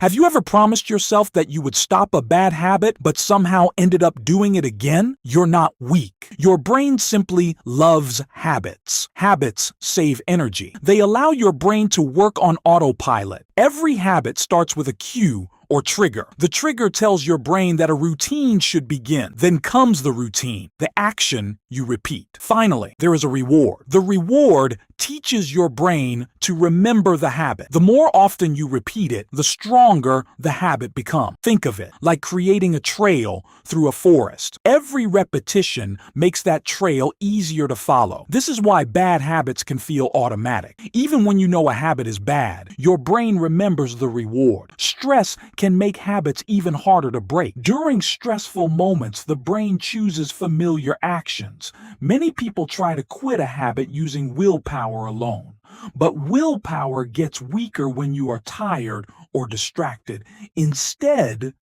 Have you ever promised yourself that you would stop a bad habit but somehow ended up doing it again? You're not weak. Your brain simply loves habits. Habits save energy. They allow your brain to work on autopilot. Every habit starts with a cue or trigger. The trigger tells your brain that a routine should begin. Then comes the routine, the action you repeat. Finally, there is a reward. The reward teaches your brain to remember the habit. The more often you repeat it, the stronger the habit becomes. Think of it like creating a trail through a forest. Every repetition makes that trail easier to follow. This is why bad habits can feel automatic. Even when you know a habit is bad, your brain remembers the reward. Stress can make habits even harder to break. During stressful moments, the brain chooses familiar actions. Many people try to quit a habit using willpower alone. But willpower gets weaker when you are tired or distracted. Instead,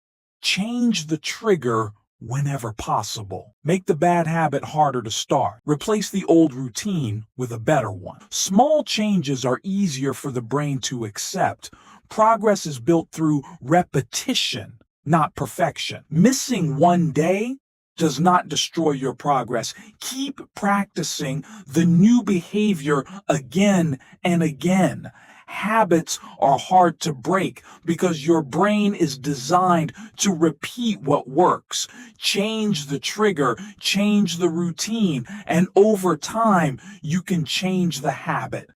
change the trigger whenever possible. Make the bad habit harder to start. Replace the old routine with a better one. Small changes are easier for the brain to accept. Progress is built through repetition, not perfection. Missing one day does not destroy your progress. Keep practicing the new behavior again and again. Habits are hard to break because your brain is designed to repeat what works. Change the trigger, change the routine, and over time, you can change the habit.